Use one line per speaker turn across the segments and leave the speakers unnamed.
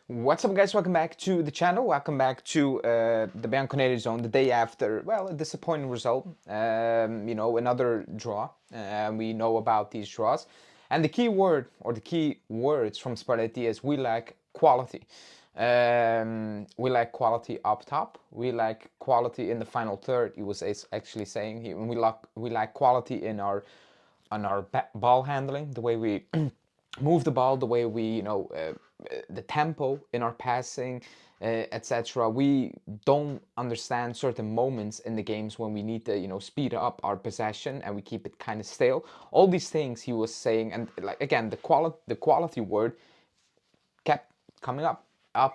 What's up, guys? Welcome back to the channel. Welcome back to the Bianconeri zone the day after, well, a disappointing result. Another draw. We know about these draws. And the key word, or the key words from Spalletti is we lack quality. We lack quality up top. We lack quality in the final third. He was actually saying we lack quality in our ball handling, the way we move the ball, the way we, the tempo in our passing, etc. We don't understand certain moments in the games when we need to, speed up our possession and we keep it kind of stale. All these things he was saying, and like again, the quality word kept coming up, and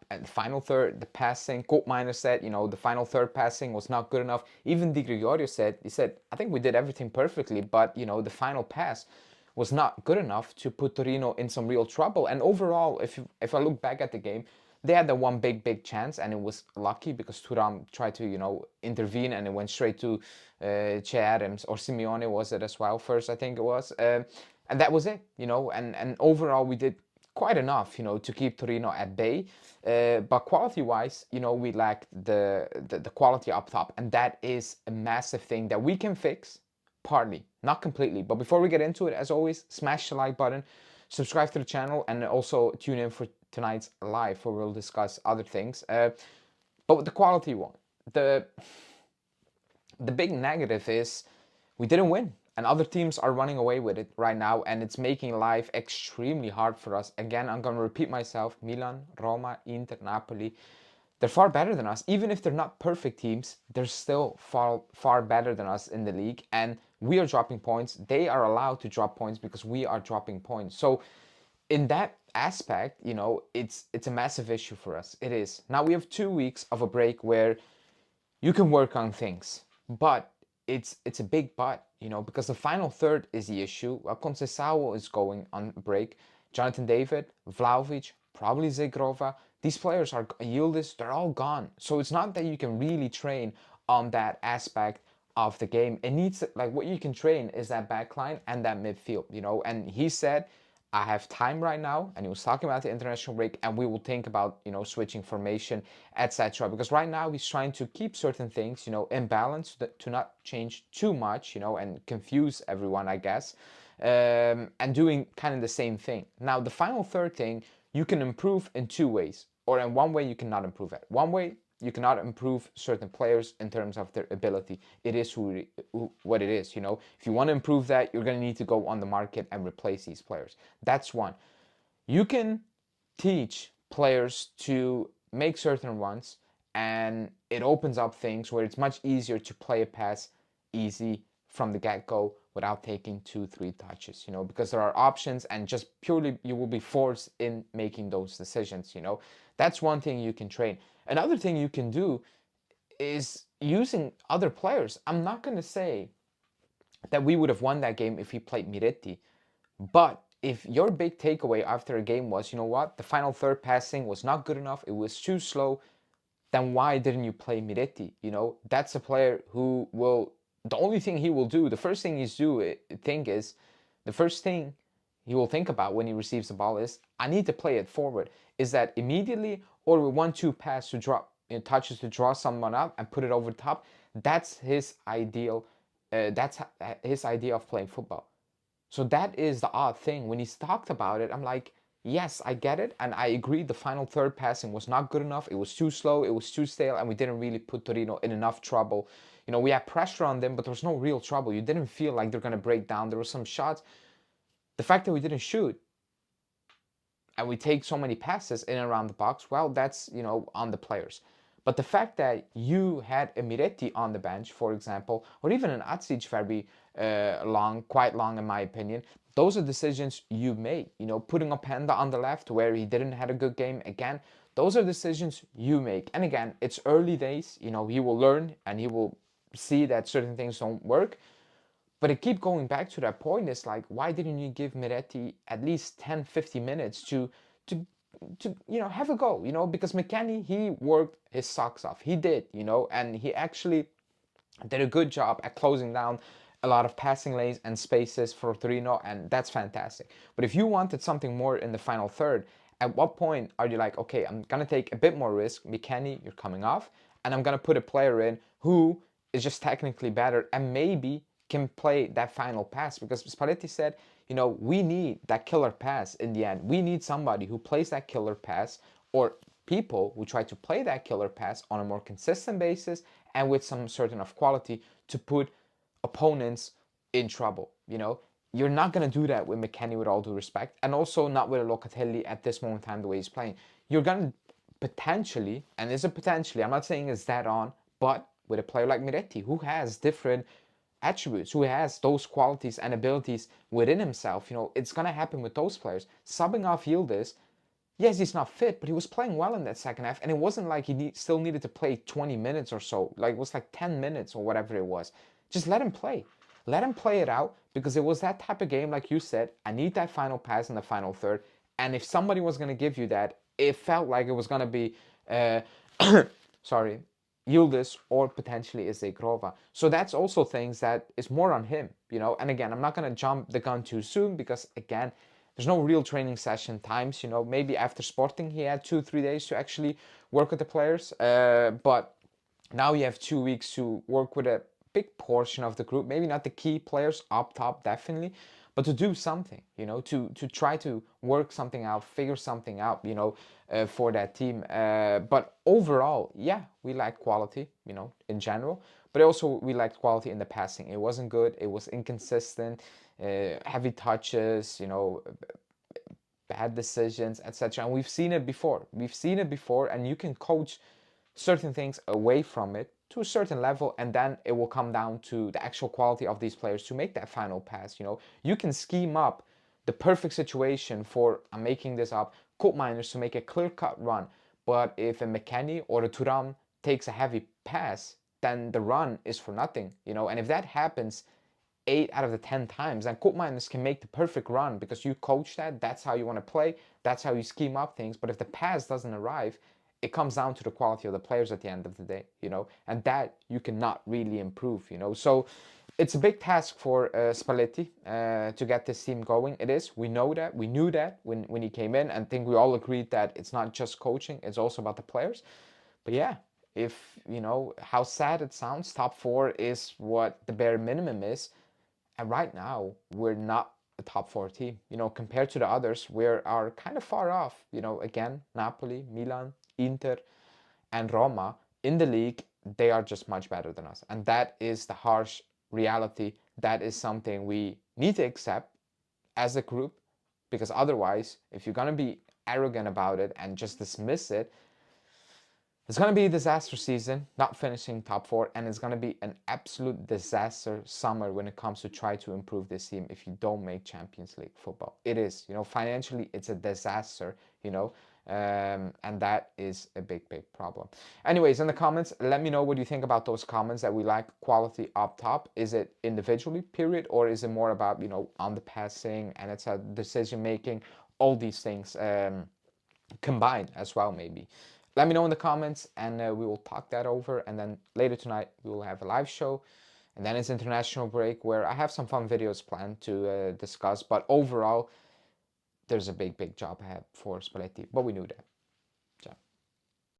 the final third, the passing. Koopmeiners said, the final third passing was not good enough. Even Di Gregorio said, I think we did everything perfectly, but the final pass was not good enough to put Torino in some real trouble. And overall, if I look back at the game, they had the one big chance, and it was lucky because Thuram tried to intervene, and it went straight to Che Adams, or Simeone was it as well first, I think it was, and that was it. And overall we did quite enough, to keep Torino at bay. But quality-wise, we lacked the quality up top, and that is a massive thing that we can fix, partly, not completely. But before we get into it, as always, smash the like button, subscribe to the channel, and also tune in for tonight's live, where we'll discuss other things. But with the quality one, the big negative is we didn't win. And other teams are running away with it right now, and it's making life extremely hard for us. Again, I'm going to repeat myself. Milan, Roma, Inter, Napoli, they're far better than us. Even if they're not perfect teams, they're still far better than us in the league. And we are dropping points. They are allowed to drop points because we are dropping points. So in that aspect, it's a massive issue for us. It is. Now we have 2 weeks of a break where you can work on things, but it's a big but, because the final third is the issue. Conceição is going on break. Jonathan David, Vlahovic, probably Zegrova. These players are Yildiz, they're all gone. So it's not that you can really train on that aspect of the game. It needs, like, what you can train is that back line and that midfield, And he said, I have time right now, and he was talking about the international break, and we will think about, switching formation, etc. Because right now he's trying to keep certain things, in balance, to not change too much, and confuse everyone, I guess, and doing kind of the same thing. Now, the final third thing, you can improve in two ways, or in one way you cannot improve it. One way, you cannot improve certain players in terms of their ability. It is what it is, If you want to improve that, you're going to need to go on the market and replace these players. That's one. You can teach players to make certain runs, and it opens up things where it's much easier to play a pass easy from the get-go without taking 2-3 touches, because there are options, and just purely you will be forced in making those decisions. That's one thing you can train. Another thing you can do is using other players. I'm not going to say that we would have won that game if we played Miretti, but if your big takeaway after a game was, the final third passing was not good enough, it was too slow, then why didn't you play Miretti? That's a player who will, the only thing he will do, the first thing the first thing he will think about when he receives the ball is, I need to play it forward. Is that immediately, or with 1-2 pass to drop, touches to draw someone up and put it over the top? That's his ideal. That's his idea of playing football. So that is the odd thing. When he's talked about it, I'm like, yes, I get it, and I agree the final third passing was not good enough. It was too slow, it was too stale, and we didn't really put Torino in enough trouble. We had pressure on them, but there was no real trouble. You didn't feel like they're going to break down. There were some shots. The fact that we didn't shoot and we take so many passes in and around the box, well, that's, on the players. But the fact that you had a Miretti on the bench, for example, or even an Atsic very quite long in my opinion, those are decisions you made. Putting Openda on the left where he didn't have a good game, again, those are decisions you make. And again, it's early days. He will learn and he will see that certain things don't work. But I keep going back to that point. It's like, why didn't you give Miretti at least 10-15 minutes to have a go? Because McKennie, he worked his socks off. He did, and he actually did a good job at closing down a lot of passing lanes and spaces for Torino, and that's fantastic. But if you wanted something more in the final third, At what point are you like, okay, I'm going to take a bit more risk. McKennie, you're coming off, and I'm going to put a player in who is just technically better and maybe can play that final pass. Because Spalletti said, you know, we need that killer pass in the end. We need somebody who plays that killer pass, or people who try to play that killer pass on a more consistent basis and with some certain of quality to put opponents in trouble. You know, you're not going to do that with McKennie, with all due respect, and also not with a Locatelli at this moment in time, the way he's playing. You're going to potentially, and is a potentially, I'm not saying it's that on, but with a player like Miretti, who has different attributes, who has those qualities and abilities within himself, you know, it's going to happen with those players. Subbing off Yildiz, yes, he's not fit, but he was playing well in that second half, and it wasn't like he still needed to play 20 minutes or so. Like, it was like 10 minutes or whatever it was. Just let him play. Let him play it out, because it was that type of game, like you said, I need that final pass in the final third, and if somebody was going to give you that, it felt like it was going to be, sorry, Yildiz or potentially Izegrova. So that's also things that is more on him, you know. And again, I'm not going to jump the gun too soon, because again, there's no real training session times, you know. Maybe after Sporting he had 2-3 days to actually work with the players, but now you have 2 weeks to work with a big portion of the group. Maybe not the key players up top, definitely, but to do something, you know, to try to work something out, figure something out, you know, for that team. But overall, yeah, we lacked quality, you know, in general. But also we lacked quality in the passing. It wasn't good. It was inconsistent, heavy touches, you know, bad decisions, etc. And we've seen it before. We've seen it before, and you can coach certain things away from it to a certain level, and then it will come down to the actual quality of these players to make that final pass. You know, you can scheme up the perfect situation for, I'm making this up, Koopmeiners to make a clear-cut run, but if a McKennie or a Thuram takes a heavy pass, then the run is for nothing, you know. And if that happens 8 out of the 10 times, then Koopmeiners can make the perfect run because you coach that, that's how you want to play, that's how you scheme up things. But if the pass doesn't arrive, it comes down to the quality of the players at the end of the day, you know, and that you cannot really improve, you know. So it's a big task for Spalletti to get this team going. It is. We know that. We knew that when he came in, and I think we all agreed that it's not just coaching, it's also about the players. But yeah, if, you know, how sad it sounds, top four is what the bare minimum is. And right now, we're not a top four team. You know, compared to the others, we are kind of far off. You know, again, Napoli, Milan, Inter, and Roma in the league, they are just much better than us. And that is the harsh reality. That is something we need to accept as a group, because otherwise, if you're going to be arrogant about it and just dismiss it, it's going to be a disaster season, not finishing top four, and it's going to be an absolute disaster summer when it comes to try to improve this team if you don't make Champions League football. It is, you know, financially, it's a disaster, you know, and that is a big, big problem. Anyways, in the comments, let me know what you think about those comments that we lack quality up top. Is it individually, period, or is it more about, you know, on the passing and it's a decision making, all these things combined as well, maybe. Let me know in the comments, and we will talk that over. And then later tonight, we will have a live show. And then it's international break, where I have some fun videos planned to discuss. But overall, there's a big, big job ahead for Spalletti. But we knew that.